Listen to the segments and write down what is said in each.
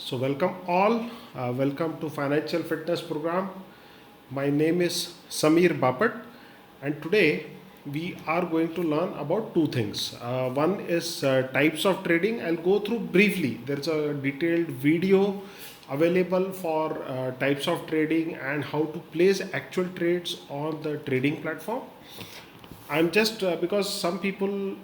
So welcome all, welcome to Financial Fitness Program. My name is Samir Bapat, and today we are going to learn about two things. One is types of trading. I'll go through briefly. There's a detailed video available for types of trading and how to place actual trades on the trading platform. I'm just because some people,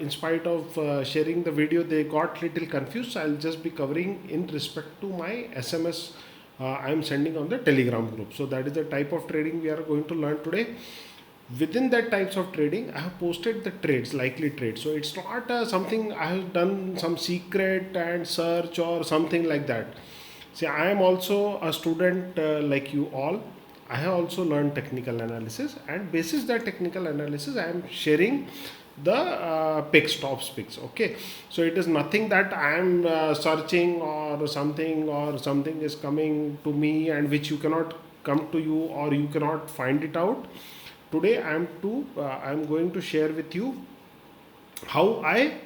in spite of sharing the video, they got little confused. So I'll just be covering in respect to my SMS I'm sending on the Telegram group. So that is the type of trading we are going to learn today. Within that types of trading, I have posted the trades, likely trades. So it's not something I have done some secret and search or something like that. See, I am also a student like you all. I have also learned technical analysis, and basis that technical analysis, I am sharing the picks, top picks. Okay, so it is nothing that I am searching or something is coming to me and which you cannot come to you or you cannot find it out. Today I am going to share with you how I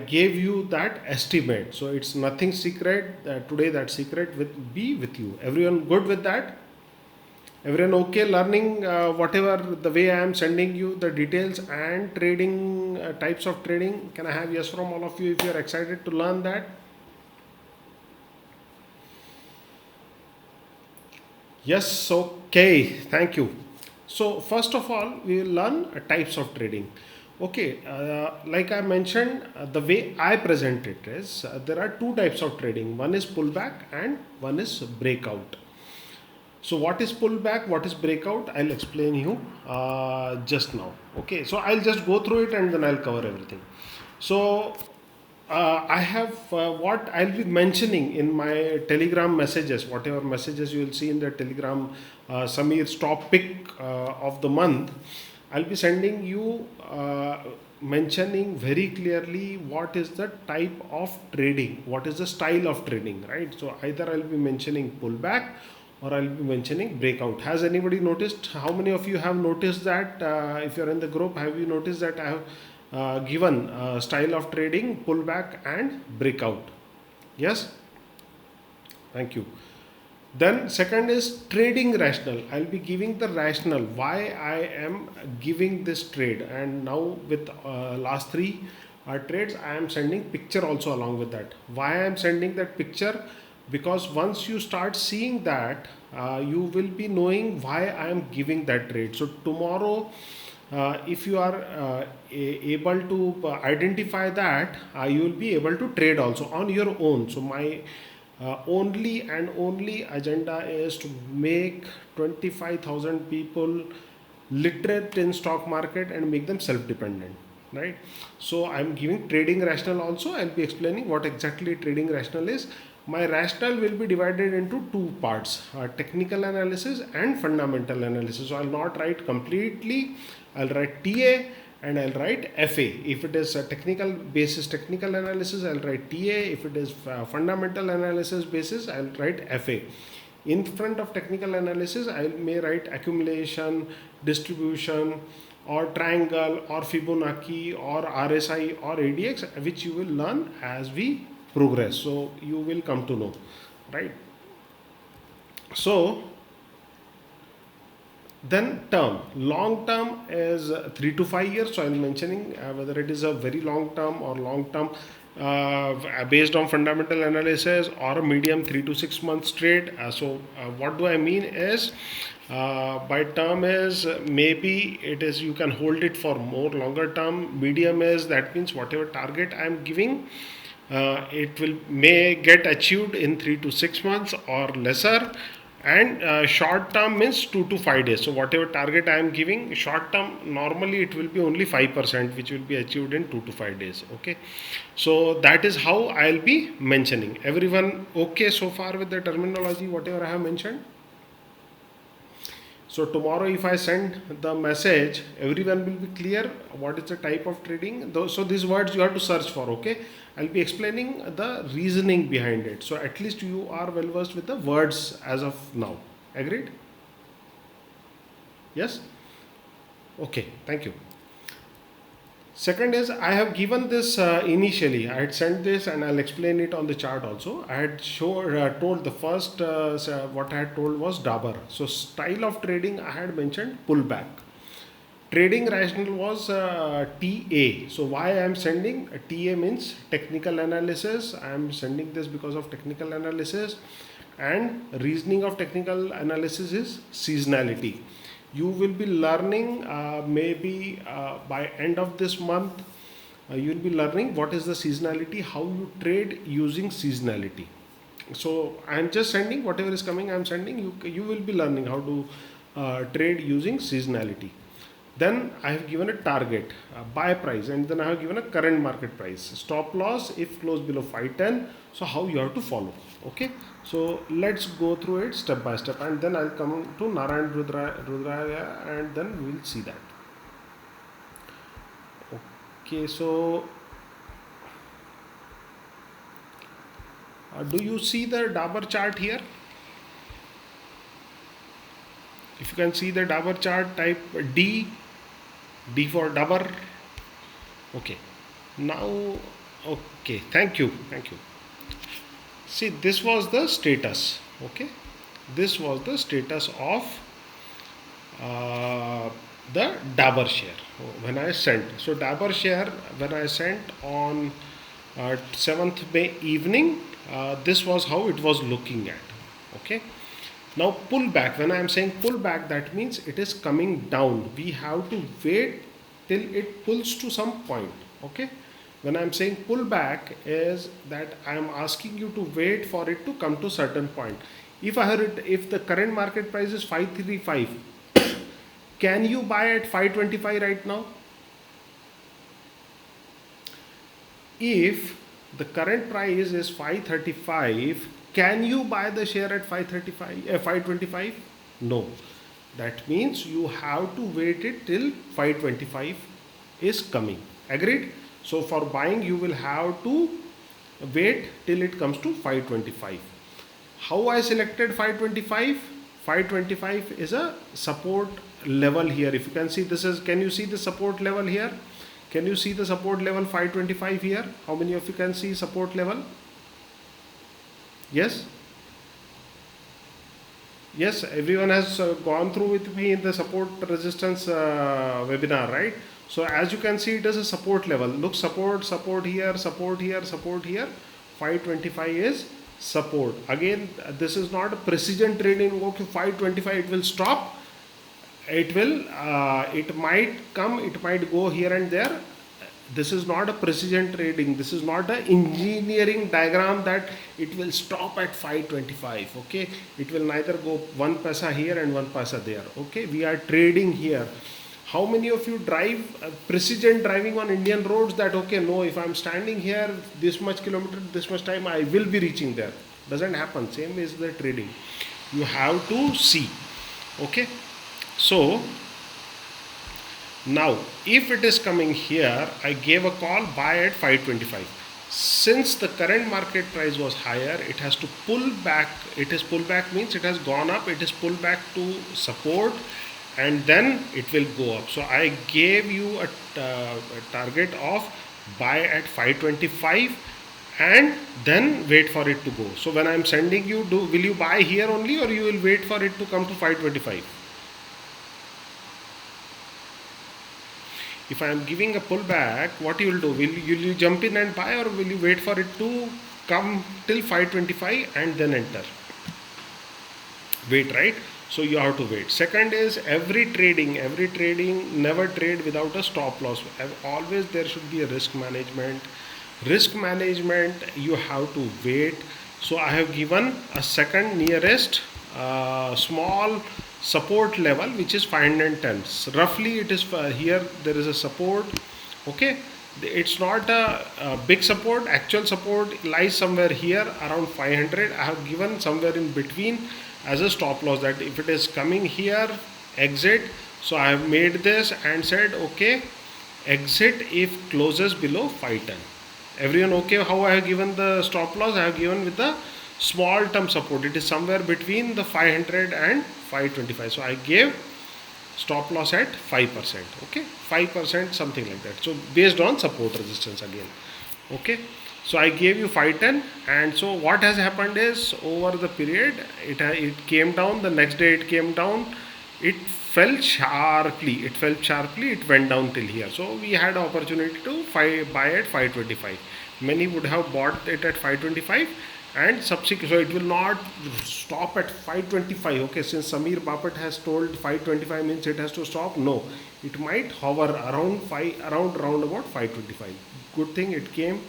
gave you that estimate. So it's nothing secret. Today that secret will be with you. Everyone good with that? Everyone okay learning whatever the way I am sending you the details and trading types of trading? Can I have yes from all of you if you are excited to learn that? Yes, okay, thank you. So, first of all, we will learn types of trading. Okay, like I mentioned, the way I present it is there are two types of trading. One is pullback and one is breakout. So, what is pullback? What is breakout? I'll explain you just now. Okay, so I'll just go through it and then I'll cover everything. So, I have what I'll be mentioning in my Telegram messages, whatever messages you will see in the Telegram, Samir's top pick of the month. I'll be sending you mentioning very clearly what is the type of trading, what is the style of trading, right? So either I'll be mentioning pullback or I'll be mentioning breakout. Has anybody noticed? How many of you have noticed that? If you're in the group, have you noticed that I have given style of trading, pullback and breakout? Yes, thank you. Then second is trading rationale. I'll be giving the rationale why I am giving this trade, and now with last three trades I am sending picture also along with that. Why I am sending that picture? Because once you start seeing that, you will be knowing why I am giving that trade. So tomorrow, if you are able to identify that, you will be able to trade also on your own. So my only and only agenda is to make 25,000 people literate in stock market and make them self dependent, right? So I'm giving trading rationale also. I'll be explaining what exactly trading rationale is. My rationale will be divided into two parts, technical analysis and fundamental analysis. So I'll not write completely, I'll write TA and I'll write FA. If it is a technical basis technical analysis, I'll write TA. If it is fundamental analysis basis, I'll write FA. In front of technical analysis, I may write accumulation, distribution, or triangle, or Fibonacci, or RSI, or ADX, which you will learn as we progress. So you will come to know, right? So then term, long term is 3 to 5 years. So I'm mentioning whether it is a very long term or long term based on fundamental analysis or a medium 3 to 6 months trade. What do I mean is by term is maybe it is you can hold it for more longer term. Medium is that means whatever target I am giving, it will may get achieved in 3 to 6 months or lesser, and short term means 2 to 5 days. So whatever target I am giving, short term normally it will be only 5% which will be achieved in 2 to 5 days. Okay, so that is how I'll be mentioning. Everyone okay so far with the terminology whatever I have mentioned? So tomorrow if I send the message, everyone will be clear what is the type of trading. So these words you have to search for, okay? I'll be explaining the reasoning behind it. So at least you are well versed with the words as of now. Agreed? Yes? Okay, thank you. Second is I have given this initially. I had sent this and I'll explain it on the chart also. I had told the first what I had told was Dabur. So style of trading I had mentioned pullback. Trading rationale was TA. So why I am sending TA means technical analysis. I am sending this because of technical analysis, and reasoning of technical analysis is seasonality. You will be learning maybe by end of this month. You will be learning what is the seasonality, how you trade using seasonality. So I am just sending whatever is coming. I am sending you. You will be learning how to trade using seasonality. Then I have given a target, buy price, and then I have given a current market price. Stop loss if close below 510. So how you have to follow. Okay. So let's go through it step by step, and then I'll come to Narayan Rudraya, and then we'll see that. Okay. So do you see the Dabur chart here? If you can see the Dabur chart, type D. D for Dabur. Okay. Now, okay. Thank you. Thank you. See, this was the status. Okay. This was the status of the Dabur share when I sent. So Dabur share when I sent on 7th May evening, this was how it was looking at. Okay. Now pullback, when I am saying pullback, that means it is coming down. We have to wait till it pulls to some point. Okay. When I am saying pullback is that I am asking you to wait for it to come to certain point. If if the current market price is 535, can you buy at 525 right now? If the current price is 535, can you buy the share at 525? No. That means you have to wait it till 525 is coming. Agreed? So for buying you will have to wait till it comes to 525. How I selected 525? 525 is a support level here. If you can see, this is, can you see the support level here? Can you see the support level 525 here? How many of you can see support level? Yes? Yes, everyone has gone through with me in the support resistance webinar, right? So as you can see, it is a support level. Look, support, support here, support here, support here. 525 is support. Again, this is not a precision trading. Okay, 525 it will stop. It will, it might come, it might go here and there. This is not a precision trading. This is not an engineering diagram that it will stop at 525. Okay, it will neither go 1 paisa here and 1 paisa there. Okay, we are trading here. How many of you drive precision driving on Indian roads that okay, no, if I'm standing here this much kilometer, this much time, I will be reaching there? Doesn't happen. Same is the trading. You have to see. Okay. So now if it is coming here, I gave a call buy at 525. Since the current market price was higher, it has to pull back. It is pull back means it has gone up. It is pull back to support, and then it will go up. So I gave you a target of buy at 525 and then wait for it to go. So when I am sending you, will you buy here only, or you will wait for it to come to 525? If I am giving a pullback, what you will do? Will you jump in and buy, or will you wait for it to come till 525 and then enter? Wait, right? So you have to wait. Second is every trading, never trade without a stop loss. Always there should be a risk management. Risk management, you have to wait. So I have given a second nearest small support level, which is 510. Roughly it is here there is a support. Okay, it's not a big support. Actual support lies somewhere here around 500. I have given somewhere in between as a stop loss, that if it is coming here, exit. So I have made this and said okay, exit if closes below 510. Everyone okay how I have given the stop loss? I have given with the small term support. It is somewhere between the 500 and 525. So I gave stop loss at 5%. Okay, 5%, something like that. So based on support resistance again. Okay, so I gave you 510, and so what has happened is over the period it came down. The next day it came down. It fell sharply. It went down till here. So we had opportunity to buy at 525. Many would have bought it at 525, and subsequent. So it will not stop at 525. Okay, since Samir Bapat has told 525 means it has to stop. No, it might hover around about 525. Good thing it came.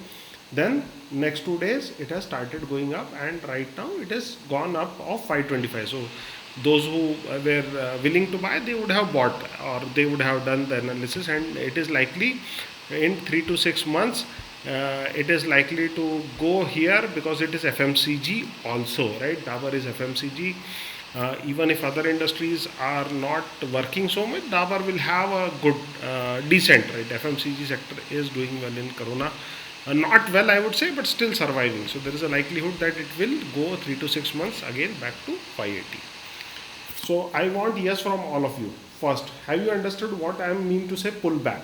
Then next 2 days it has started going up, and right now it has gone up of 525. So those who were willing to buy, they would have bought, or they would have done the analysis, and it is likely in 3 to 6 months it is likely to go here, because it is FMCG also, right? Dabur is FMCG. Even if other industries are not working so much, Dabur will have a good, decent, right? FMCG sector is doing well in Corona. Not well, I would say, but still surviving. So there is a likelihood that it will go 3 to 6 months again back to 580. So I want yes from all of you. First, have you understood what I mean to say pullback?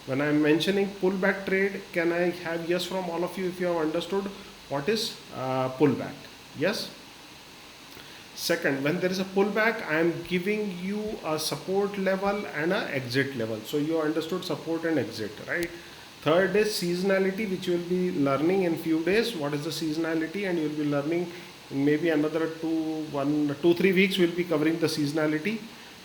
When I am mentioning pullback trade, can I have yes from all of you if you have understood what is pullback? Yes? Second, when there is a pullback, I am giving you a support level and an exit level. So you understood support and exit, right? Third is seasonality, which you will be learning in few days. What is the seasonality? And you will be learning in maybe another 2-3 weeks. We will be covering the seasonality,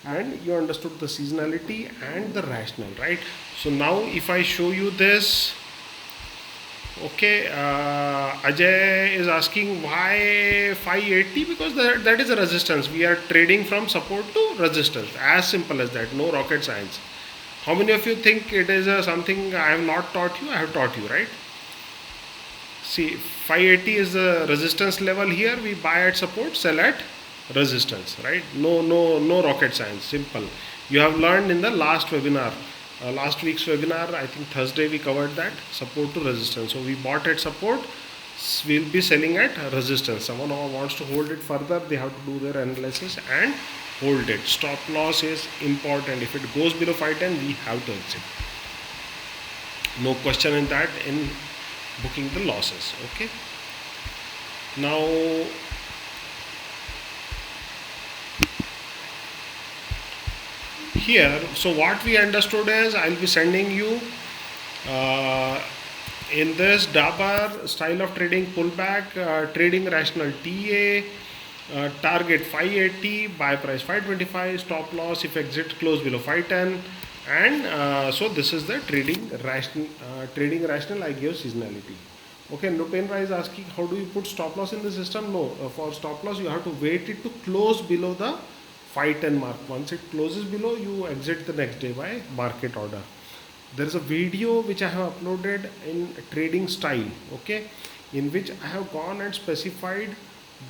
and you understood the seasonality and the rationale, right? So now if I show you this, okay, Ajay is asking why 580, because that is a resistance. We are trading from support to resistance, as simple as that, no rocket science. How many of you think it is something I have not taught you? I have taught you, right? See, 580 is the resistance level here. We buy at support, sell at resistance, right? No rocket science, simple. You have learned in the last webinar, last week's webinar, I think Thursday we covered that, support to resistance. So we bought at support, we'll be selling at resistance. Someone who wants to hold it further, they have to do their analysis and hold it. Stop loss is important. If it goes below 510, we have to exit. No question in that, in booking the losses. Okay, now here, so what we understood is, I'll be sending you in this Dabur style of trading pullback, trading rational TA, target 580, buy price 525, stop loss if exit close below 510, and so this is the trading rational. I give seasonality. Okay, Nupendra is asking, how do you put stop loss in the system? No, for stop loss you have to wait it to close below the 510 mark. Once it closes below, you exit the next day by market order. There is a video which I have uploaded in trading style, okay, in which I have gone and specified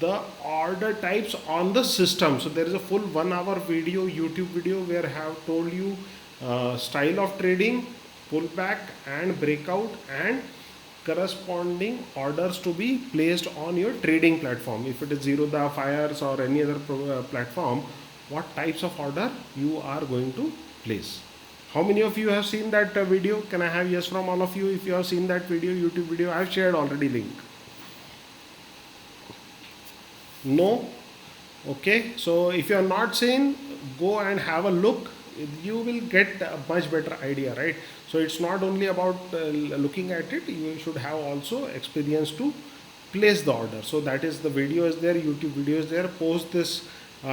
the order types on the system. So there is a full 1 hour video, YouTube video, where I have told you style of trading, pullback and breakout, and corresponding orders to be placed on your trading platform. If it is Zerodha, Fires or any other platform, what types of order you are going to place. How many of you have seen that video? Can I have yes from all of you if you have seen that video, YouTube video? I have shared already link. No? Okay, so if you are not seen, go and have a look. You will get a much better idea, right? So it's not only about looking at it, you should have also experience to place the order. So that is, the video is there, YouTube video is there. Post this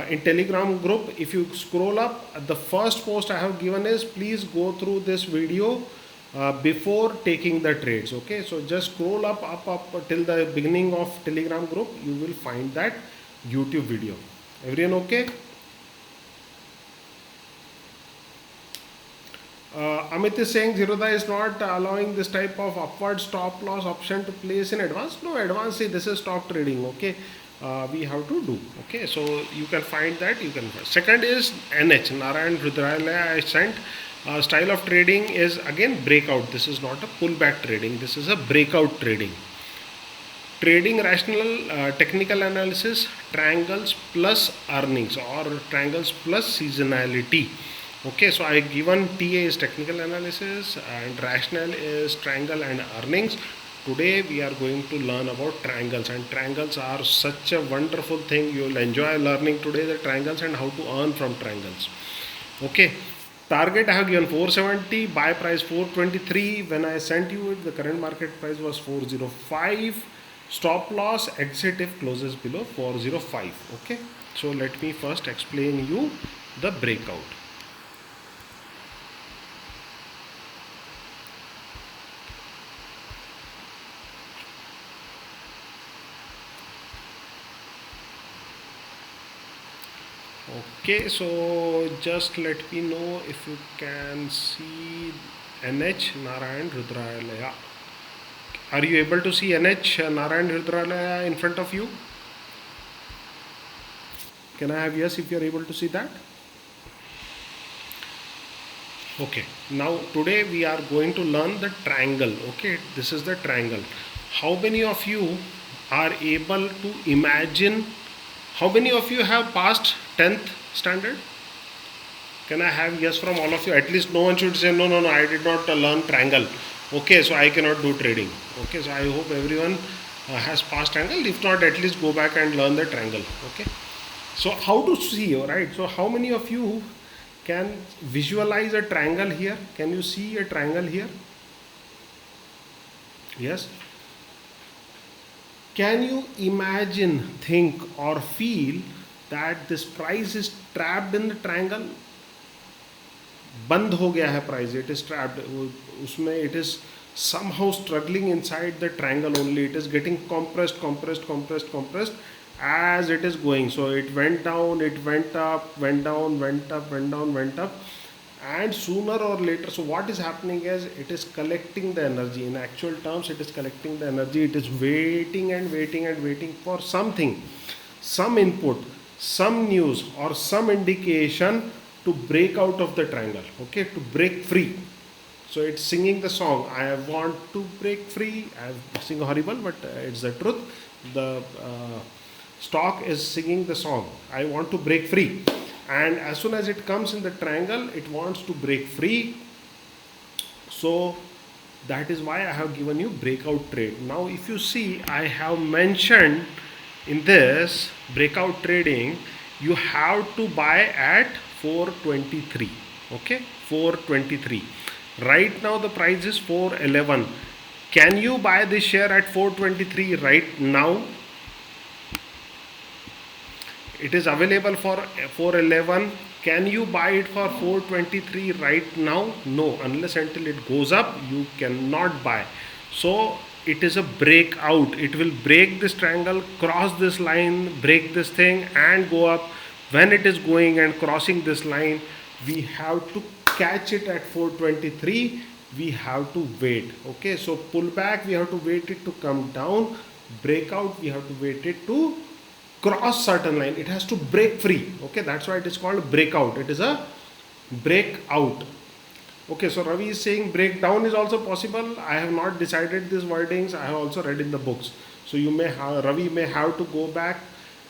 in Telegram group. If you scroll up, the first post I have given is, please go through this video before taking the trades. Okay, so just scroll up till the beginning of Telegram group, you will find that YouTube video. Everyone okay? Amit is saying Zerodha is not allowing this type of upward stop loss option to place in advance. No, advance, see, this is stock trading. Okay, we have to do. Okay, so you can find that. You can. Second is NH, Narayan Rudralaya. I sent. Style of trading is again breakout. This is not a pullback trading. This is a breakout trading. trading rational technical analysis, triangles plus earnings or triangles plus seasonality. Okay, so I given TA is technical analysis and rational is triangle and earnings. Today we are going to learn about triangles, and triangles are such a wonderful thing. You will enjoy learning today the triangles and how to earn from triangles. Okay, target I have given 470, buy price 423. When I sent you it, the current market price was 405. Stop loss exit if closes below 405. Okay, so let me first explain you the breakout. Okay, so just let me know if you can see NH Narayan Rudralaya. Are you able to see NH Narayan Rudralaya in front of you? Can I have yes if you are able to see that? Okay, now today we are going to learn the triangle. Okay, this is the triangle. How many of you are able to imagine? How many of you have passed 10th standard? Can I have yes from all of you? At least no one should say no, no, no, I did not learn triangle. Okay, so I cannot do trading. Okay, so I hope everyone has passed triangle. If not, at least go back and learn the triangle. Okay, so how to see, right? So how many of you can visualize a triangle here? Can you see a triangle here? Yes. Can you imagine, think, or feel that this price is trapped in the triangle? बंद हो गया है price, it is trapped उसमें, it is somehow struggling inside the triangle only. It is getting compressed as it is going. So it went down, it went up, went down, went up, went down, went up, and sooner or later, so what is happening is it is collecting the energy. In actual terms, it is collecting the energy. It is waiting and waiting and waiting for something, some input, some news, or some indication to break out of the triangle. Okay, to break free. So it's singing the song, I want to break free. I'm singing horrible, but it's the truth. The stock is singing the song, I want to break free. And as soon as it comes in the triangle, it wants to break free. So that is why I have given you breakout trade. Now if you see, I have mentioned in this breakout trading, you have to buy at 423. Okay, 423. Right now the price is 411. Can you buy this share at 423 right now? It is available for 411. Can you buy it for 423 right now? No, unless until it goes up, you cannot buy. So it is a breakout. It will break this triangle, cross this line, break this thing, and go up. When it is going and crossing this line, we have to catch it at 423. We have to wait. Okay, so pullback, we have to wait it to come down. Breakout, we have to wait it to cross certain line. It has to break free. Okay, that's why it is called breakout. It is a breakout. Okay, so Ravi is saying breakdown is also possible. I have not decided these wordings. I have also read in the books. So you may have, Ravi may have to go back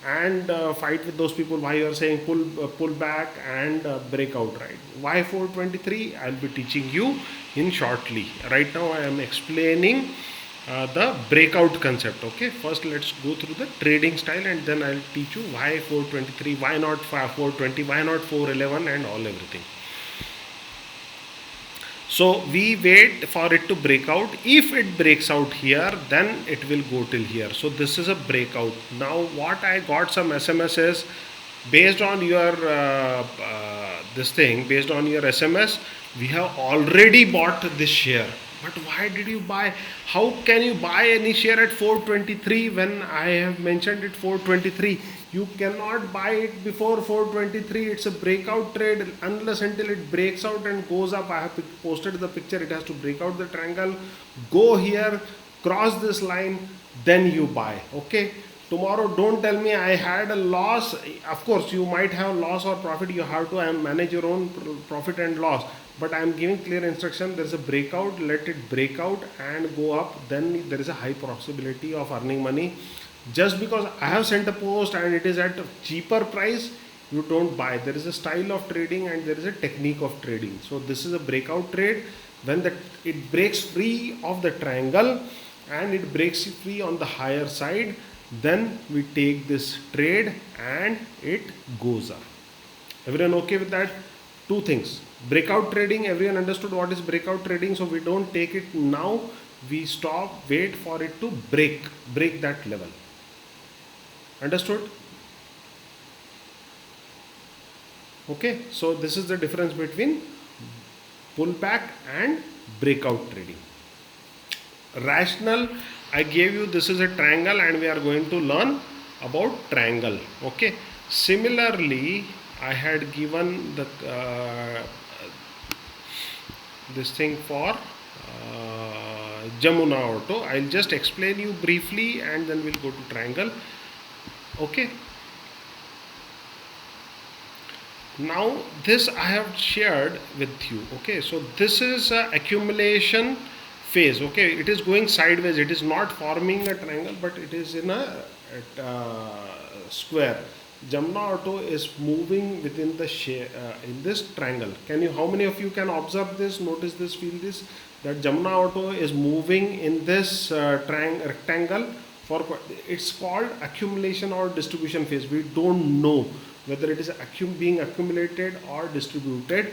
and fight with those people why you are saying pull back and breakout, right? Why 423? I'll be teaching you in shortly. Right now I am explaining the breakout concept. Okay, first let's go through the trading style, and then I'll teach you why 423, why not 420, why not 411, and all everything. So we wait for it to break out. If it breaks out here, then it will go till here. So this is a breakout. Now what I got some SMSs based on your this thing, based on your SMS, we have already bought this share. But why did you buy? How can you buy any share at 423 when I have mentioned it 423? You cannot buy it before 423. It's a breakout trade unless until it breaks out and goes up. I have posted the picture. It has to break out the triangle, go here, cross this line, then you buy. Okay, tomorrow don't tell me I had a loss. Of course you might have loss or profit. You have to manage your own profit and loss. but I am giving clear instruction. There is a breakout, let it break out and go up, then there is a high possibility of earning money. Just because I have sent a post and it is at a cheaper price, you don't buy. There is a style of trading and there is a technique of trading. So this is a breakout trade. When it breaks free of the triangle and it breaks free on the higher side, then we take this trade and it goes up. Everyone okay with that? Two things. Breakout trading, everyone understood what is breakout trading, so we don't take it now. We stop, wait for it to break that level. Understood? Okay, so this is the difference between pullback and breakout trading. Rational, I gave you, this is a triangle and we are going to learn about triangle. Okay, similarly I had given the this thing for Jamuna Auto. I'll just explain you briefly and then we'll go to triangle. Okay, now this I have shared with you. Okay, so this is accumulation phase. Okay, it is going sideways, it is not forming a triangle but it is in a square. Jamna Auto is moving within the in this triangle. How many of you can observe this, notice this, feel this, that Jamna Auto is moving in this rectangle for, it's called accumulation or distribution phase. We don't know whether it is being accumulated or distributed.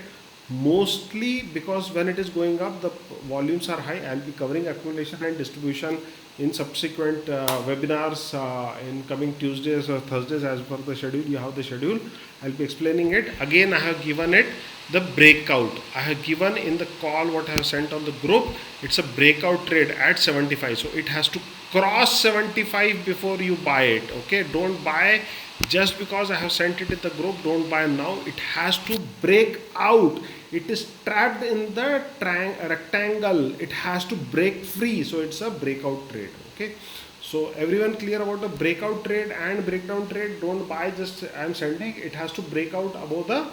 Mostly because when it is going up, the volumes are high. I'll be covering accumulation and distribution in subsequent webinars in coming Tuesdays or Thursdays as per the schedule. You have the schedule. I'll be explaining it. Again, I have given it the breakout. I have given in the call what I have sent on the group. It's a breakout trade at 75. So it has to cross 75 before you buy it. Okay, don't buy just because I have sent it in the group. Don't buy now. It has to break out. It is trapped in the rectangle. It has to break free. So it's a breakout trade. Okay, so everyone clear about the breakout trade and breakdown trade? Don't buy just I am sending. It has to break out above the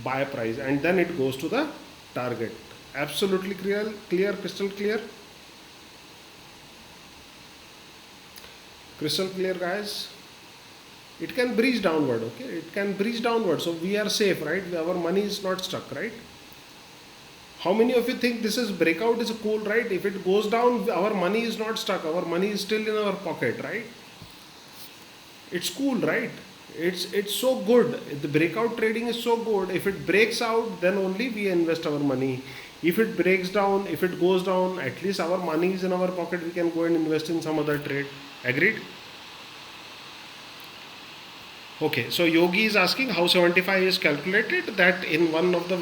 buy price and then it goes to the target. Absolutely clear, crystal clear, crystal clear, guys. It can breach downward. Okay, it can breach downward, so we are safe, right? Our money is not stuck, right? How many of you think this is breakout is cool, right? If it goes down, our money is not stuck, our money is still in our pocket, right? It's cool, right? It's so good. The breakout trading is so good. If it breaks out, then only we invest our money. If it breaks down, if it goes down, at least our money is in our pocket, we can go and invest in some other trade. Agreed? Okay, so Yogi is asking how 75 is calculated. That in one of the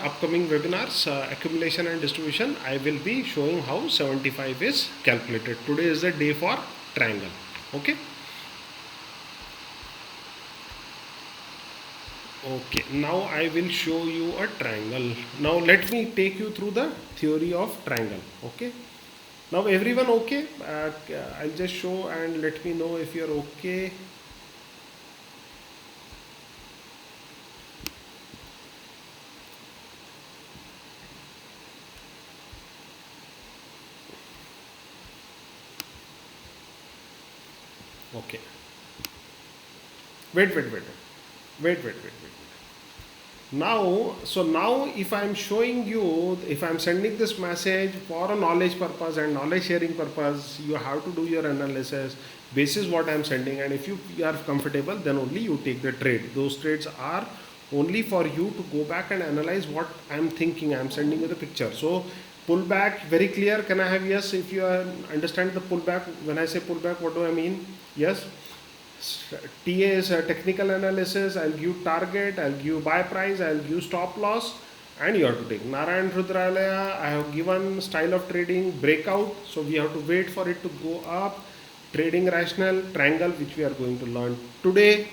upcoming webinars, accumulation and distribution, I will be showing how 75 is calculated. Today is the day for triangle. Okay. Okay, now I will show you a triangle. Now let me take you through the theory of triangle. Okay. Now everyone okay? I'll just show and let me know if you're okay. Okay. Wait. Now, so now if I am showing you, if I am sending this message for a knowledge purpose and knowledge sharing purpose, you have to do your analysis basis what I am sending, and if you are comfortable, then only you take the trade. Those trades are only for you to go back and analyze what I am thinking. I am sending you the picture. So pullback, very clear. Can I have yes if you understand the pullback? When I say pullback, what do I mean? Yes. TA is a technical analysis. I'll give target, I'll give buy price, I'll give stop loss, and you have to take. Narayan Rudralaya, I have given style of trading breakout, so we have to wait for it to go up. Trading rational, triangle, which we are going to learn today.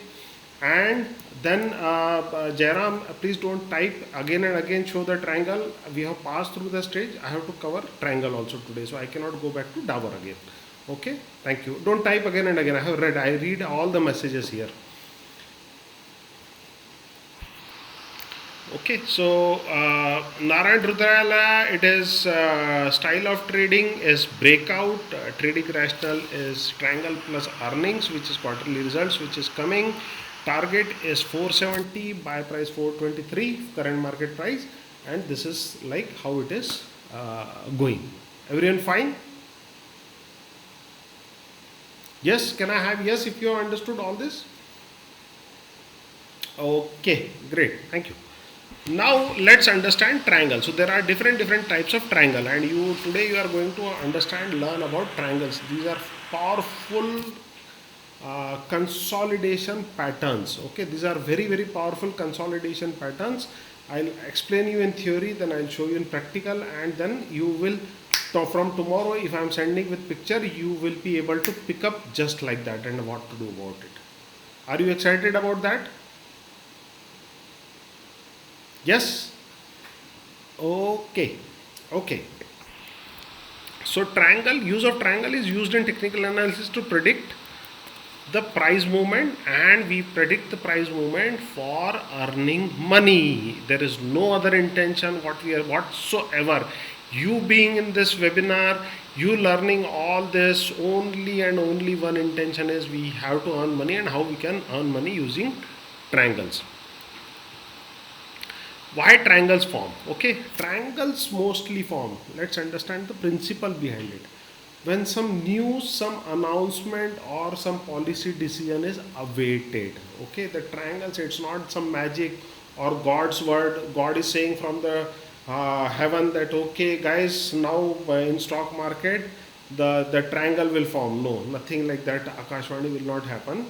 And then Jairam, please don't type again and again, show the triangle. We have passed through the stage. I have to cover triangle also today, so I cannot go back to Dabur again. Okay, thank you. Don't type again and again. I read all the messages here. Okay, so Narayan Rudrala, it is style of trading is breakout. Trading rational is triangle plus earnings, which is quarterly results, which is coming. Target is 470, buy price 423, current market price, and this is like how it is going. Everyone fine? Yes, can I have yes if you have understood all this? Okay, great. Thank you. Now let's understand triangle. So there are different types of triangle, and you today you are going to understand learn about triangles. These are powerful consolidation patterns. Okay, these are very powerful consolidation patterns. I'll explain you in theory, then I'll show you in practical, and then you will. So from tomorrow, if I'm sending with picture, you will be able to pick up just like that and what to do about it. Are you excited about that? Yes. Okay. Okay. So triangle, use of triangle is used in technical analysis to predict the price movement, and we predict the price movement for earning money. There is no other intention what we are whatsoever. You being in this webinar, you learning all this, only and only one intention is we have to earn money, and how we can earn money using triangles. Why triangles form? Okay, triangles mostly form. Let's understand the principle behind it. When some news, some announcement, or some policy decision is awaited. Okay, the triangles, it's not some magic or God's word. God is saying from the heaven that okay, guys, now in stock market the triangle will form. No, nothing like that. Akashvani will not happen.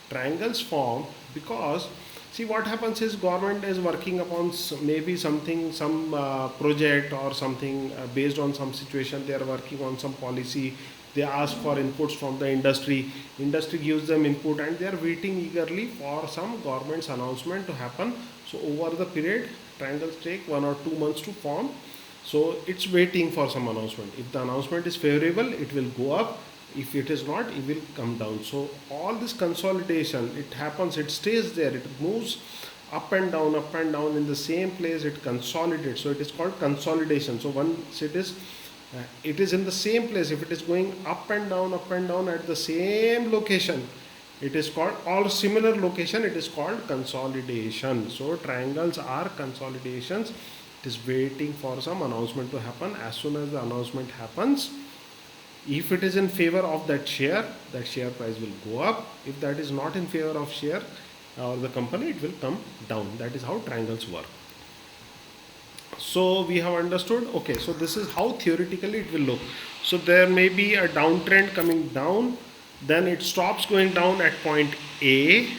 Triangles form because see what happens is government is working upon maybe something, some project or something based on some situation. They are working on some policy. They ask for inputs from the industry. Industry gives them input, and they are waiting eagerly for some government's announcement to happen. So over the period, triangles take 1 or 2 months to form. So it's waiting for some announcement. If the announcement is favorable, it will go up. If it is not, it will come down. So all this consolidation, it happens, it stays there, it moves up and down in the same place, it consolidates. So it is called consolidation. So once it is in the same place, if it is going up and down at the same location, it is called, or similar location, it is called consolidation. So triangles are consolidations. It is waiting for some announcement to happen. As soon as the announcement happens, if it is in favor of that share price will go up. If that is not in favor of share or the company, it will come down. That is how triangles work. So we have understood. Okay, so this is how theoretically it will look. So there may be a downtrend coming down, then it stops going down at point A,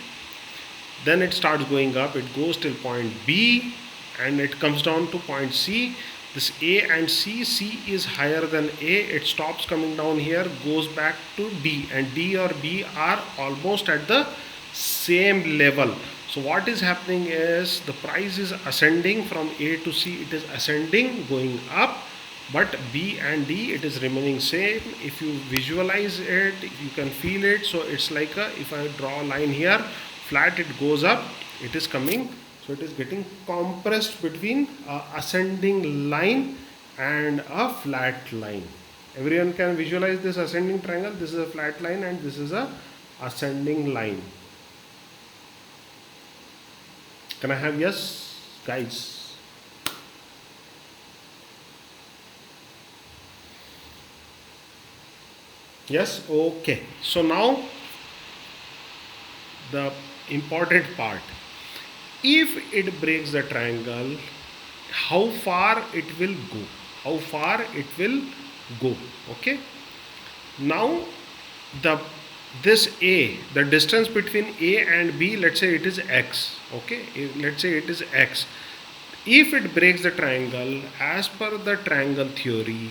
then it starts going up, it goes till point B, and it comes down to point C. This A and C is higher than A, it stops coming down here, goes back to D, and D or B are almost at the same level. So what is happening is the price is ascending from A to C, it is ascending, going up, but B and D, it is remaining same. If you visualize it, you can feel it. So it's like if I draw a line here, flat, it goes up, it is coming. So it is getting compressed between a ascending line and a flat line. Everyone can visualize this ascending triangle. This is a flat line and this is a ascending line. Can I have yes, guys? Yes, okay. So now the important part. If it breaks the triangle, how far it will go? How far it will go? Okay. Now the this A, the distance between A and B, let's say it is X. Okay, let's say it is X. If it breaks the triangle, as per the triangle theory,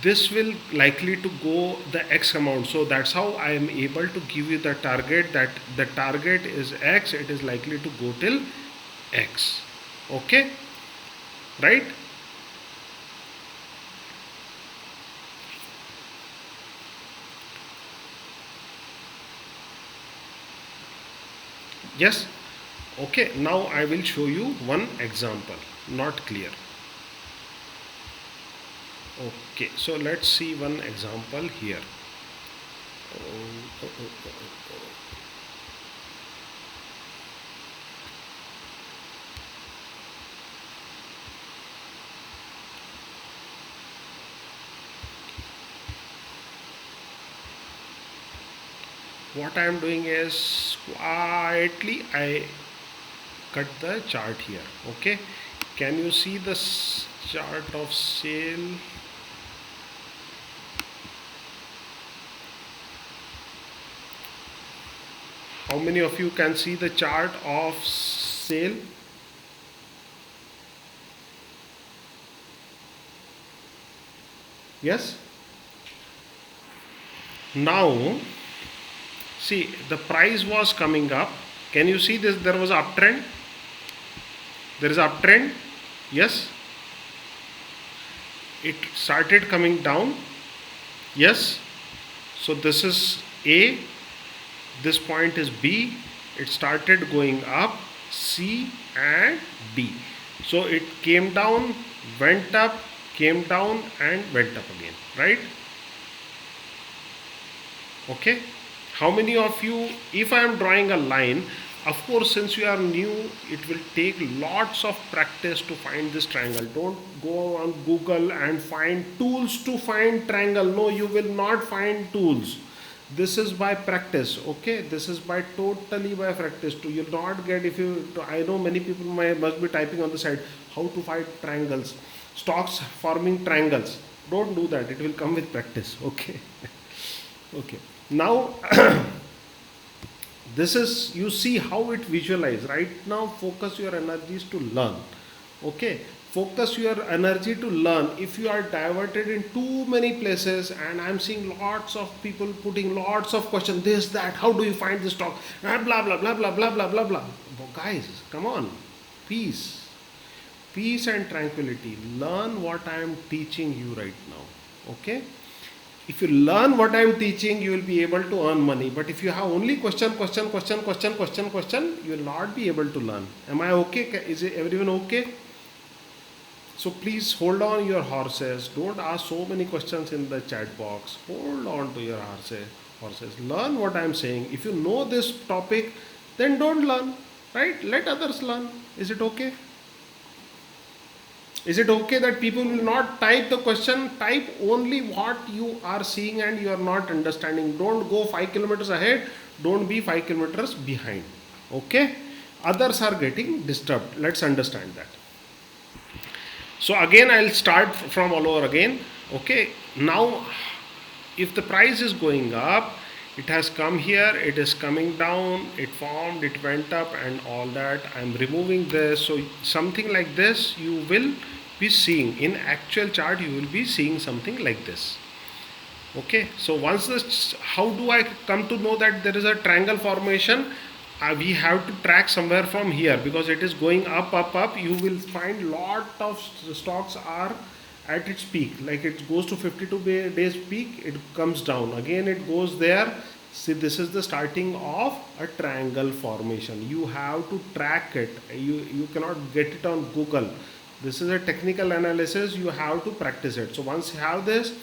this will likely to go the X amount. So that's how I am able to give you the target, that the target is X, it is likely to go till X. Okay, right? Yes. Okay, now I will show you one example. Not clear. Okay, so let's see one example here. What I am doing is quietly I cut the chart here. Okay, can you see the chart of sale? How many of you can see the chart of sale? Yes. Now see, the price was coming up. Can you see this? There was an uptrend. There is an uptrend. Yes. It started coming down. Yes. So this is A. This point is B. It started going up. C and D. So it came down, went up, came down, and went up again. Right? Okay. How many of you, if I am drawing a line, of course since you are new, it will take lots of practice to find this triangle. Don't go on Google and find tools to find triangle. No, you will not find tools. This is by practice. Okay, this is by totally by practice. To you'll not get, if you, I know many people must be typing on the side how to find triangles, stocks forming triangles. Don't do that, it will come with practice. Okay. Okay, now this is, you see how it visualize. Right now focus your energies to learn. Okay, focus your energy to learn. If you are diverted in too many places, and I'm seeing lots of people putting lots of questions, this, that, how do you find this stock, blah blah blah blah blah blah blah blah blah. Guys, come on, peace, peace and tranquility. Learn what I am teaching you right now. Okay, if you learn what I am teaching, you will be able to earn money. But if you have only question, question, question, question, question, question, you will not be able to learn. Am I okay? Is everyone okay? So please hold on your horses. Don't ask so many questions in the chat box. Hold on to your horses. Learn what I am saying. If you know this topic, then don't learn. Right? Let others learn. Is it okay? Is it okay that people will not type the question? Type only what you are seeing and you are not understanding. Don't go 5 kilometers ahead. Don't be 5 kilometers behind. Okay? Others are getting disturbed. Let's understand that. So again, I'll start from all over again. Okay? Now, if the price is going up, it has come here, it is coming down, it formed, it went up, and all that. I'm removing this. So something like this you will be seeing in actual chart. You will be seeing something like this. Okay, so once this, how do I come to know that there is a triangle formation? We have to track somewhere from here, because it is going up up up. You will find lot of stocks are at its peak, like it goes to 52 days peak, it comes down again, it goes there. See, this is the starting of a triangle formation. You have to track it. You cannot get it on Google. This is a technical analysis. You have to practice it. So once you have this,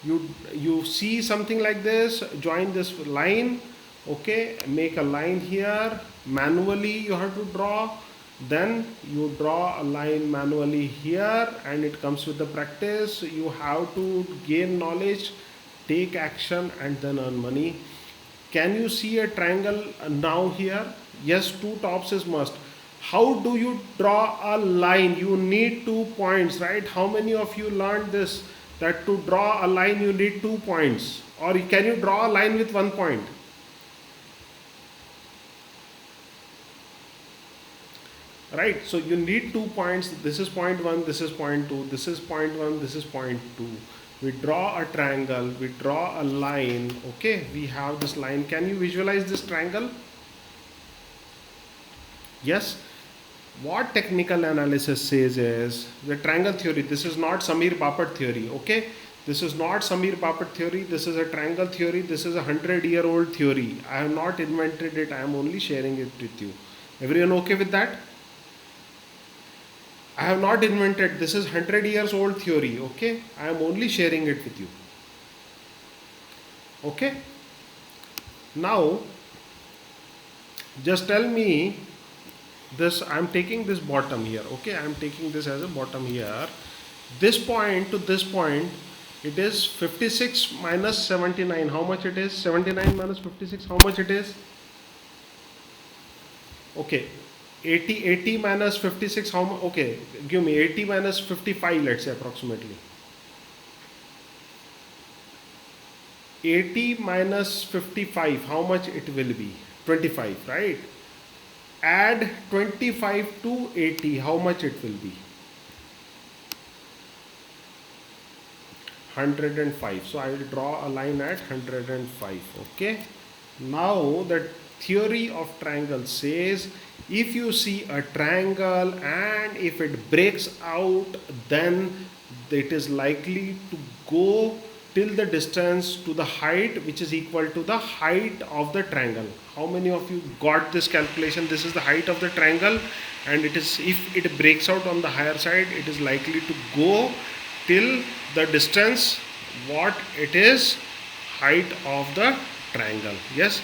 you see something like this, join this line. Okay, make a line here. Manually you have to draw. Then you draw a line manually here, and it comes with the practice. You have to gain knowledge, take action, and then earn money. Can you see a triangle now here? Yes, two tops is must. How do you draw a line? You need 2 points, right? How many of you learned this, that to draw a line you need 2 points? Or can you draw a line with 1 point? Right, so you need 2 points. This is point 1, this is point 2, this is point 1, this is point 2. We draw a triangle, we draw a line. Okay, we have this line. Can you visualize this triangle? Yes. What technical analysis says is the triangle theory. This is not Samir Bapat theory. Okay, this is not Samir Bapat theory. This is a triangle theory. This is a 100-year-old theory. I have not invented it. I am only sharing it with you. Everyone okay with that? I have not invented, this is 100 years old theory, okay? I am only sharing it with you. Okay? Now, just tell me this, I am taking this bottom here, okay? I am taking this as a bottom here. This point to this point, it is 56 minus 79. How much it is? 79 minus 56, how much it is? Okay, 80 minus 56, how much? Okay, give me 80 minus 55, let's say approximately. 80 minus 55, how much it will be? 25, right? Add 25 to 80, how much it will be? 105. So I will draw a line at 105. Okay. Now the theory of triangle says if you see a triangle and if it breaks out, then it is likely to go till the distance to the height which is equal to the height of the triangle. How many of you got this calculation? This is the height of the triangle, and it is, if it breaks out on the higher side, it is likely to go till the distance what it is height of the triangle. Yes,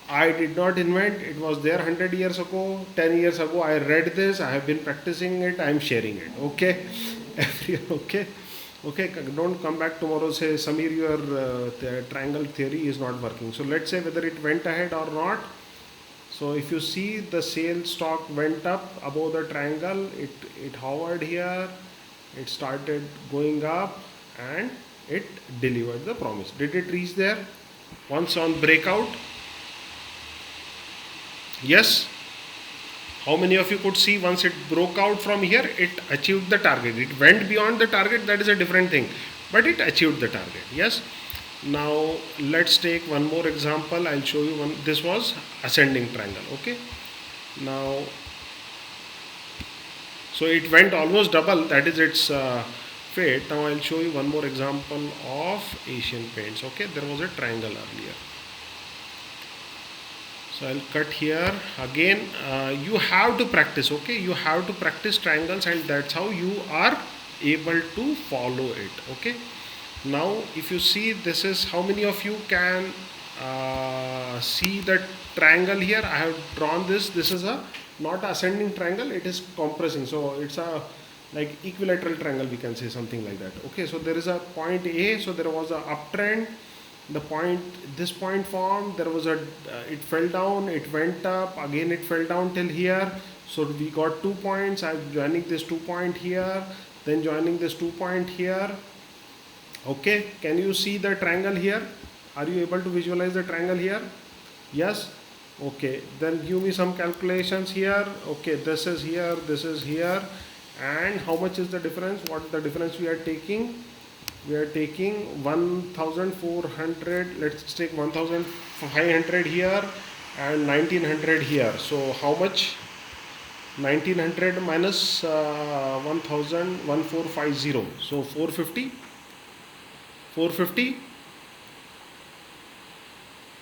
I did not invent, it was there 100 years ago, 10 years ago. I read this, I have been practicing it, I am sharing it. Okay, everyone okay? Okay, don't come back tomorrow say Samir, your triangle theory is not working. So let's say whether it went ahead or not. So if you see the sale stock went up above the triangle, it hovered here, it started going up, and it delivered the promise. Did it reach there? Once on breakout? Yes. How many of you could see once it broke out from here, it achieved the target? It went beyond the target, that is a different thing, but it achieved the target. Yes. Now let's take one more example. I'll show you one. This was ascending triangle. Okay. Now, so it went almost double, that is its fate. Now I'll show you one more example of Asian Paints. Okay, there was a triangle earlier. So I'll cut here again. You have to practice, okay? You have to practice triangles, and that's how you are able to follow it, okay? Now, if you see, this is, how many of you can see the triangle here? I have drawn this. This is a not ascending triangle, it is compressing. So it's a like equilateral triangle, we can say something like that. Okay, so there is a point A, so there was a uptrend. The point, this point formed, there was a it fell down, it went up, again it fell down till here. So we got 2 points. I'm joining this 2 point here, then joining this 2 point here. Okay, can you see the triangle here? Are you able to visualize the triangle here? Yes. Okay, then give me some calculations here. Okay, this is here, this is here, and how much is the difference? What is the difference we are taking? We are taking 1400. Let's take 1500 here and 1900 here. So how much? 1900 minus 1000, 1450. So 450. 450.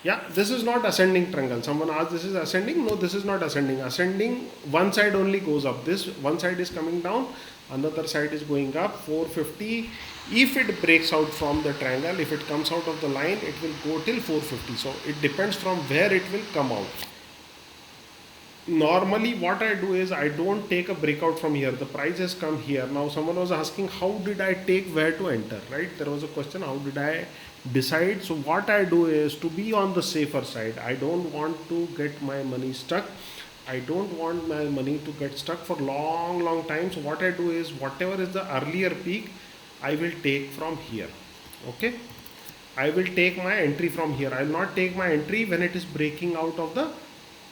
Yeah, this is not ascending triangle. Someone asked, this is ascending? No, this is not ascending. Ascending, one side only goes up. This one side is coming down, another side is going up. 450. If it breaks out from the triangle, if it comes out of the line, it will go till 450. So it depends from where it will come out. Normally what I do is I don't take a breakout from here. The price has come here. Now someone was asking, how did I take where to enter, right? There was a question, how did I decide? So what I do is, to be on the safer side, I don't want to get my money stuck. I don't want my money to get stuck for long time. So what I do is, whatever is the earlier peak, I will take from here. Okay, I will take my entry from here. I will not take my entry when it is breaking out of the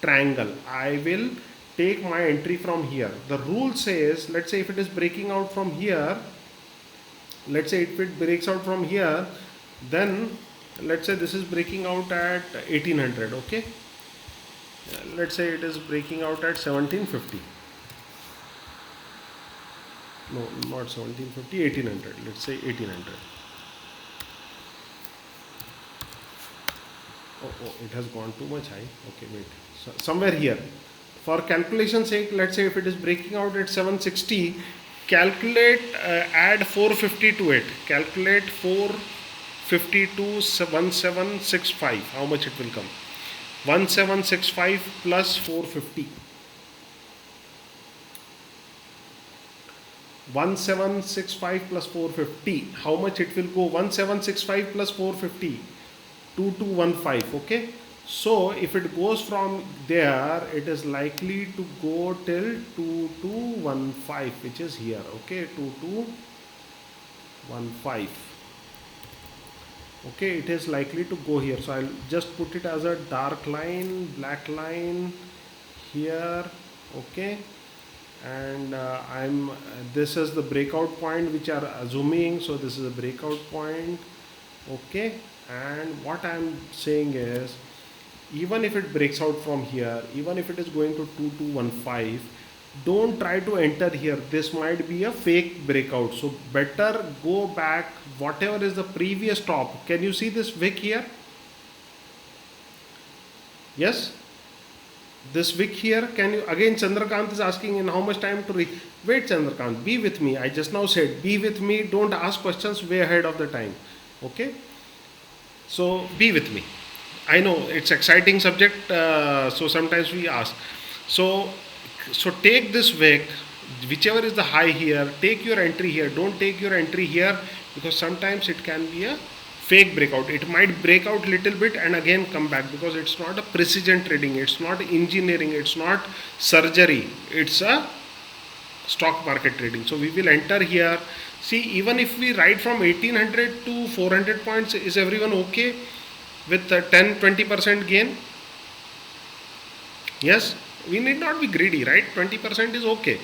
triangle. I will take my entry from here. The rule says, let's say if it is breaking out from here, let's say if it breaks out from here, then let's say this is breaking out at 1800. Okay, let's say it is breaking out at 1750. No, not 1750, 1800. Let's say 1800. Oh, it has gone too much high. Okay, wait. So somewhere here, For calculation sake, let's say if it is breaking out at 760, calculate, add 450 to it. Calculate 450 to 1765. How much it will come? 1765 plus 450. 1765 plus 450. How much it will go? 1765 plus 450. 2215. Okay. So if it goes from there, it is likely to go till 2215, which is here. Okay, 2215. Okay, it is likely to go here. So I'll just put it as a dark line, black line here. Okay, and this is the breakout point which are assuming. So this is a breakout point. Okay, and what I'm saying is, even if it breaks out from here, even if it is going to 2215, don't try to enter here. This might be a fake breakout. So better go back, whatever is the previous top. Can you see this wick here? Yes? This wick here, can you, again Chandrakant is asking in how much time to reach. Wait Chandrakant, be with me. I just now said, be with me. Don't ask questions way ahead of the time. Okay? So be with me. I know it's exciting subject, so sometimes we ask. So take this wick, whichever is the high here, take your entry here. Don't take your entry here, because sometimes it can be a fake breakout. It might break out little bit and again come back, because it's not a precision trading, it's not engineering, it's not surgery, it's a stock market trading. So we will enter here. See, even if we ride from 1800 to 400 points, is everyone okay with 10-20% gain? Yes, we need not be greedy, right? 20% is okay,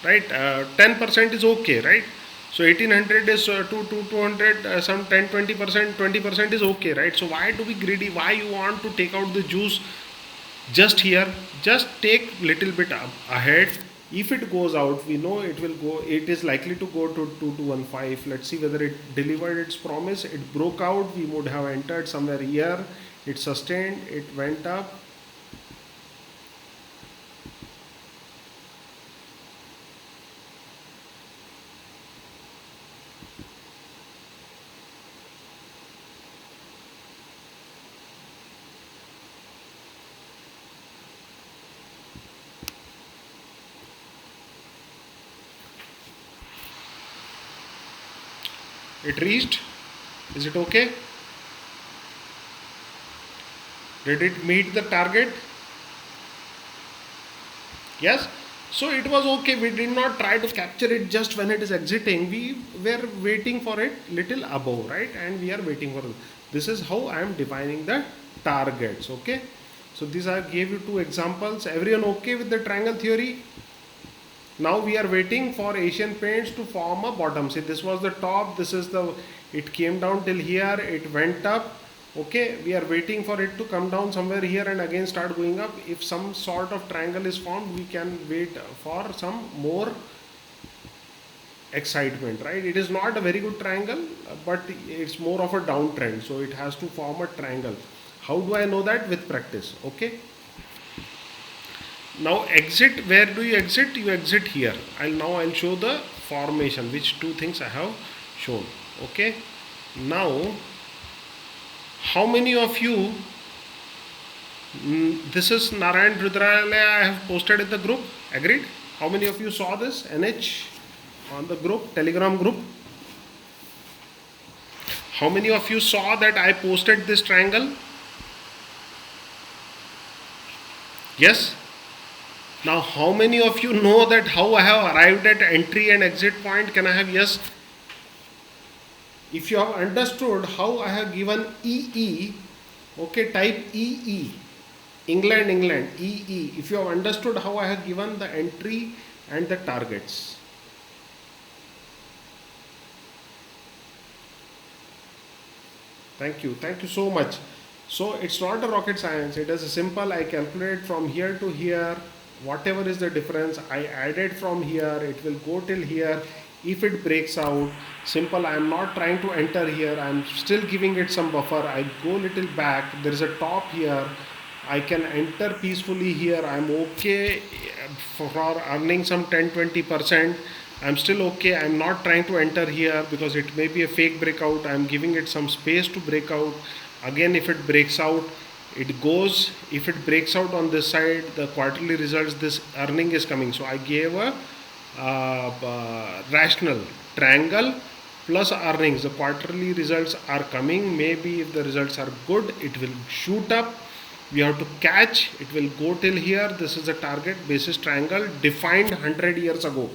right? 10% is okay, right? So 1800 is to 200, some 10-20%, 20% is okay, right? So why to be greedy? Why you want to take out the juice just here? Just take little bit ahead. If it goes out, we know it will go, it is likely to go to 2215. Let's see whether it delivered its promise. It broke out, we would have entered somewhere here. It sustained, it went up. It reached. Is it okay? Did it meet the target? Yes. So it was okay. We did not try to capture it just when it is exiting. We were waiting for it little above, right? And we are waiting for it. This is how I am defining the targets. Okay. So these I gave you two examples. Everyone okay with the triangle theory? Now we are waiting for Asian Paints to form a bottom. See, this was the top, this is the, it came down till here, it went up. Okay, we are waiting for it to come down somewhere here and again start going up. If some sort of triangle is formed, we can wait for some more excitement, right? It is not a very good triangle, but it's more of a downtrend. So it has to form a triangle. How do I know that? With practice. Okay. Now exit, where do you exit? You exit here. I'll show the formation, which two things I have shown. Okay. Now, how many of you, this is Narayan Rudralaya I have posted in the group. Agreed? How many of you saw this NH on the group, Telegram group? How many of you saw that I posted this triangle? Yes? Now, how many of you know that how I have arrived at entry and exit point? Can I have yes? If you have understood how I have given EE, okay, type EE, England, EE. If you have understood how I have given the entry and the targets. Thank you so much. So it's not a rocket science, it is a simple, I calculate from here to here, whatever is the difference, I added from here, it will go till here. If it breaks out, simple, I am not trying to enter here, I am still giving it some buffer, I go little back, there is a top here, I can enter peacefully here. I'm okay for earning some 10-20%. I'm still okay. I'm not trying to enter here because it may be a fake breakout. I'm giving it some space to break out. Again, if it breaks out, it goes. If it breaks out on this side, the quarterly results, this earning is coming. So I gave a rational triangle plus earnings. The quarterly results are coming. Maybe if the results are good, it will shoot up. We have to catch. It will go till here. This is the target basis triangle defined 100 years ago.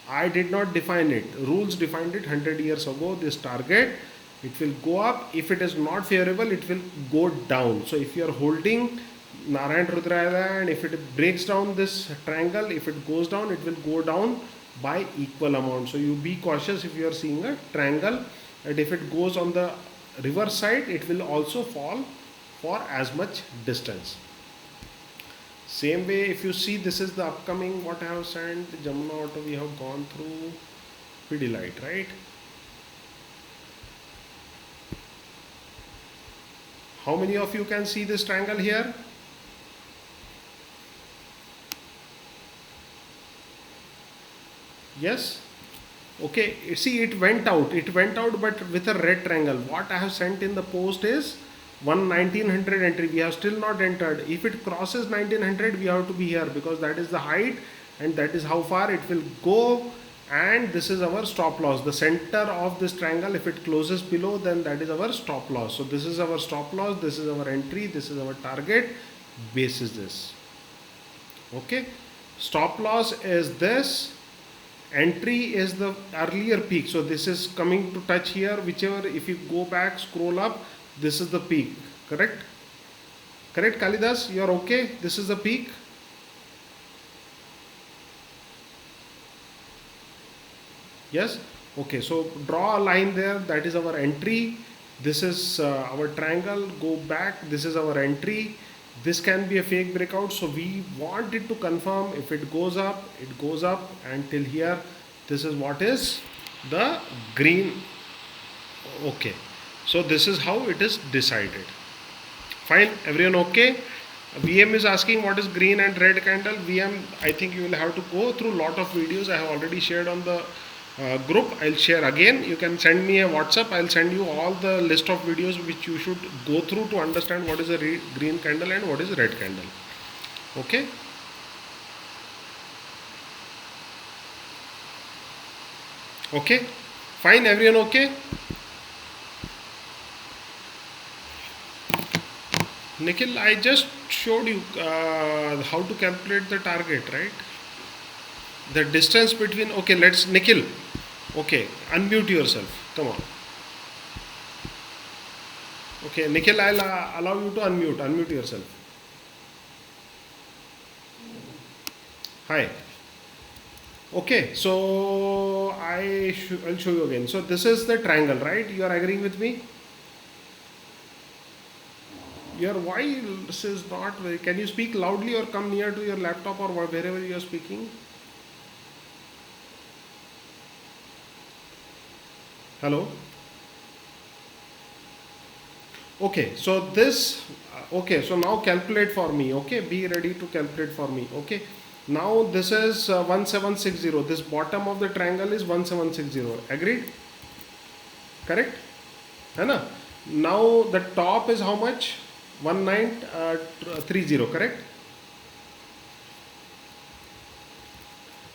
I did not define it. Rules defined it 100 years ago. This target, it will go up. If it is not favorable, it will go down. So if you are holding Narayan Rudraya and if it breaks down this triangle, if it goes down, it will go down by equal amount. So you be cautious if you are seeing a triangle, and if it goes on the reverse side, it will also fall for as much distance. Same way, if you see, this is the upcoming what I have sent, Jamuna Auto we have gone through, Pidilite, right? How many of you can see this triangle here? Yes? Okay, see, it went out, but with a red triangle. What I have sent in the post is 1900 entry. We have still not entered. If it crosses 1900, we have to be here because that is the height and that is how far it will go. And this is our stop loss. The center of this triangle, if it closes below, then that is our stop loss. So this is our stop loss, this is our entry, this is our target, basis this. Okay, stop loss is this, entry is the earlier peak. So this is coming to touch here, whichever, if you go back, scroll up, this is the peak. Correct? Correct, Kalidas? You are okay? This is the peak. Yes? Okay, so draw a line there. That is our entry. This is our triangle. Go back. This is our entry. This can be a fake breakout. So we want it to confirm. If it goes up until here. This is what is the green. Okay. So this is how it is decided. Fine. Everyone okay? VM is asking what is green and red candle. VM, I think you will have to go through lot of videos. I have already shared on the group. I'll share again. You can send me a WhatsApp. I'll send you all the list of videos which you should go through to understand what is a green candle and what is a red candle. Okay. Okay. Fine. Everyone okay? Nikhil, I just showed you how to calculate the target, right? The distance between, okay, let's, Nikhil, okay, unmute yourself, come on. Okay, Nikhil, I'll allow you to unmute yourself. Hi. Okay, so I'll show you again. So this is the triangle, right? You are agreeing with me? Your voice is not very, can you speak loudly or come near to your laptop or wherever you are speaking? Hello? Okay, so this, okay, so now calculate for me, okay? Be ready to calculate for me, okay? Now this is 1760. This bottom of the triangle is 1760. Agreed? Correct? Hai? Now the top is how much? 1930, correct?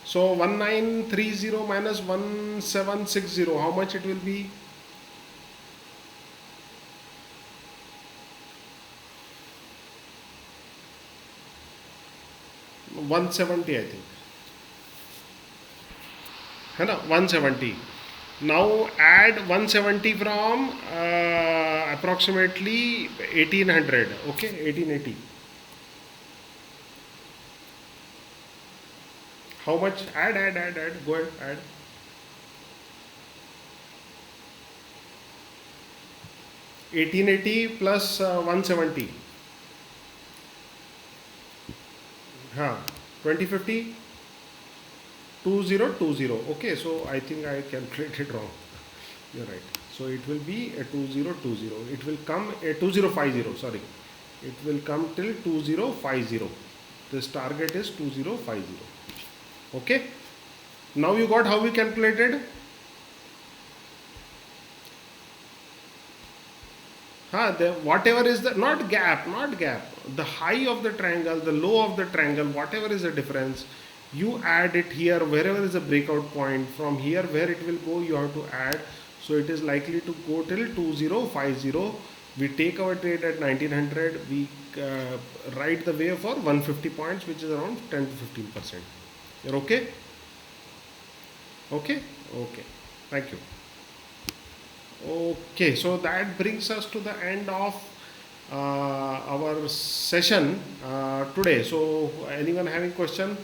So 1930 minus 1760, how much it will be? $170, I think. है ना? 170. Now add 170 from approximately 1800. Okay, 1880. How much? Add. Go ahead, add. 1880 plus 170. Huh. 2050. 2020. Okay, so I think I calculated wrong. You're right. So it will be a 2020. It will come a 2050. Sorry. It will come till 2050. This target is 2050. Okay. Now you got how we calculated. Whatever is the, not gap, not gap, the high of the triangle, the low of the triangle, whatever is the difference, you add it here wherever is a breakout point. From here where it will go, you have to add. So it is likely to go till 2050. We take our trade at 1900. We write the way for 150 points, which is around 10 to 15%. You're okay? Okay? Okay. Thank you. Okay, so that brings us to the end of our session today. So, anyone having question,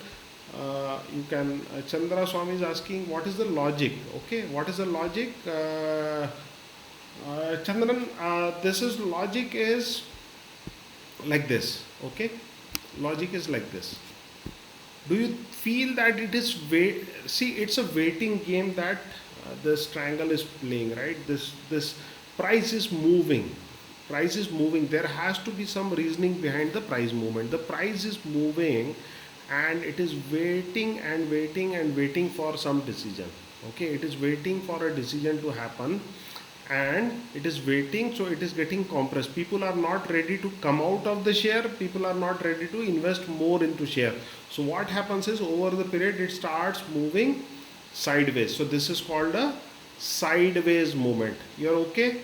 you can. Chandra Swami is asking, what is the logic? Okay, what is the logic? Chandran, this is logic is like this. Okay, logic is like this. Do you feel that it is wait? See, it's a waiting game that this triangle is playing, right? This price is moving. Price is moving. There has to be some reasoning behind the price movement. The price is moving, and it is waiting and waiting and waiting for some decision. Okay, it is waiting for a decision to happen, and it is waiting, so it is getting compressed. People are not ready to come out of the share. People are not ready to invest more into share. So what happens is, over the period it starts moving sideways. So this is called a sideways movement. You're okay,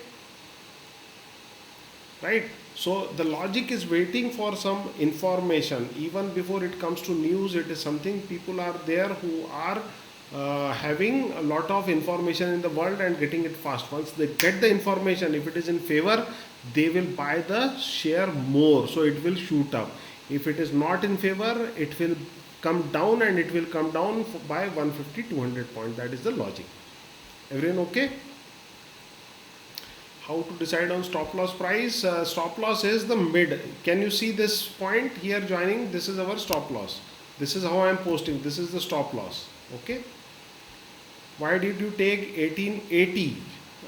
right? So the logic is waiting for some information. Even before it comes to news, it is something. People are there who are having a lot of information in the world and getting it fast. Once they get the information, if it is in favor, they will buy the share more, so it will shoot up. If it is not in favor, it will come down, and it will come down by 150 200 points. That is the logic. Everyone okay? How to decide on stop loss price? Stop loss is the mid. Can you see this point here joining? This is our stop loss. This is how I am posting. This is the stop loss. Okay. Why did you take 1880?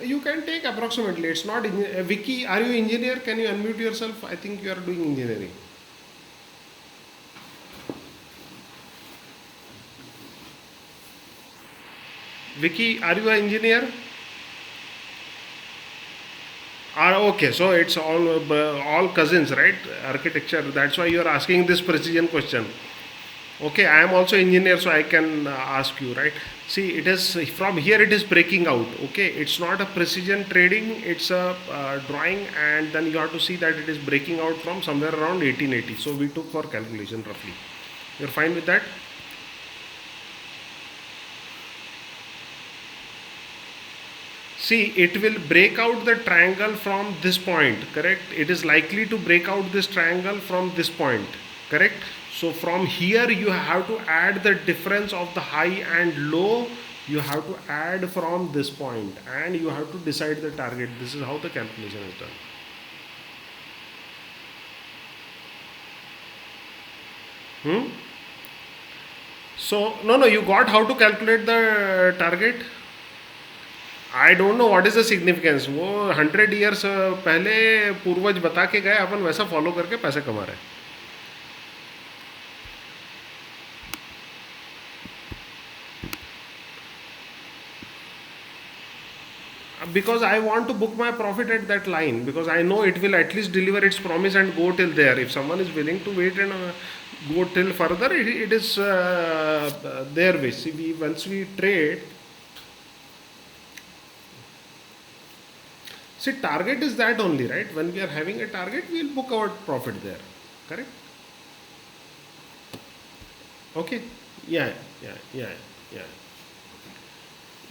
You can take approximately. It's not. Vicky, are you engineer? Can you unmute yourself? I think you are doing engineering. Vicky, are you an engineer? Okay, so it's all cousins, right? Architecture. That's why you are asking this precision question. Okay, I am also engineer, so I can ask you, right? See, it is from here it is breaking out. Okay, it's not a precision trading, it's a drawing, and then you have to see that it is breaking out from somewhere around 1880. So we took for calculation roughly. You're fine with that? See, it will break out the triangle from this point, correct? It is likely to break out this triangle from this point, correct? So from here you have to add the difference of the high and low. You have to add from this point, and you have to decide the target. This is how the calculation is done. So no, you got how to calculate the target. I don't know what is the significance. वो 100 years पहले पूर्वज बता के गए, अपन वैसा follow करके पैसे कमा रहे हैं. Because I want to book my profit at that line, because I know it will at least deliver its promise and go till there. If someone is willing to wait and go till further, it is their way. See, once we trade, see, target is that only, right? When we are having a target, we will book our profit there, correct? Okay. Yeah, yeah.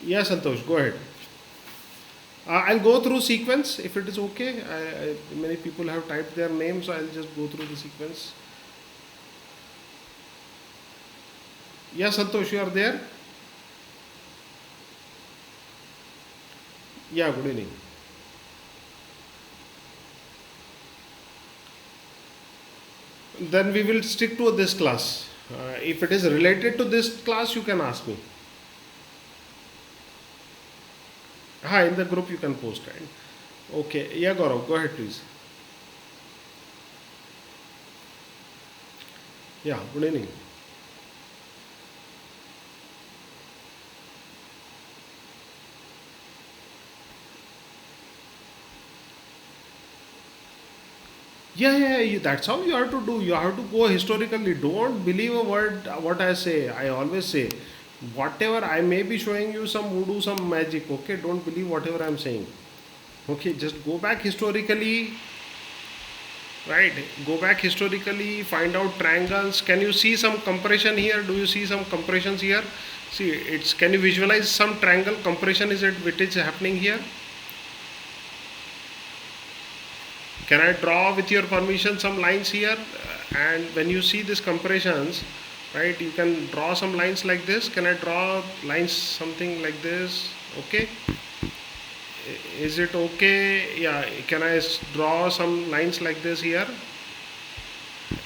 Yeah, Santosh, go ahead. I'll go through sequence if it is okay. Many people have typed their names, so I'll just go through the sequence. Yeah, Santosh, you are there? Yeah, good evening. Then we will stick to this class. If it is related to this class, you can ask me. In the group you can post, right? Okay. Yeah, Gaurav, go ahead, please. Yeah, good evening. Yeah, yeah, that's how you have to do. You have to go historically. Don't believe a word what I say. I always say, whatever I may be showing you some voodoo, some magic. Okay, don't believe whatever I'm saying. Okay, just go back historically, right? Go back historically, find out triangles. Can you see some compression here? Do you see some compressions here? See, it's can you visualize some triangle compression is it which is happening here? Can I draw with your permission some lines here? And when you see these compressions, right, you can draw some lines like this. Can I draw lines something like this? Okay. Is it okay? Yeah. Can I draw some lines like this here?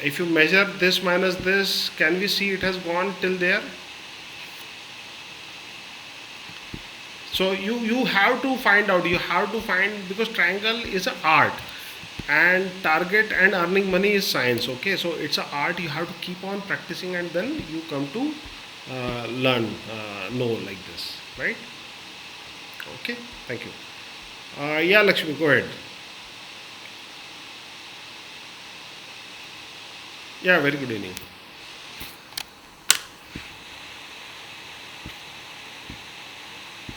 If you measure this minus this, can we see it has gone till there? So you have to find out. You have to find because triangle is an art, and target and earning money is science. Okay, so it's an art. You have to keep on practicing, and then you come to learn, know like this, right? Okay, thank you. Yeah, Lakshmi, go ahead. Yeah, very good evening.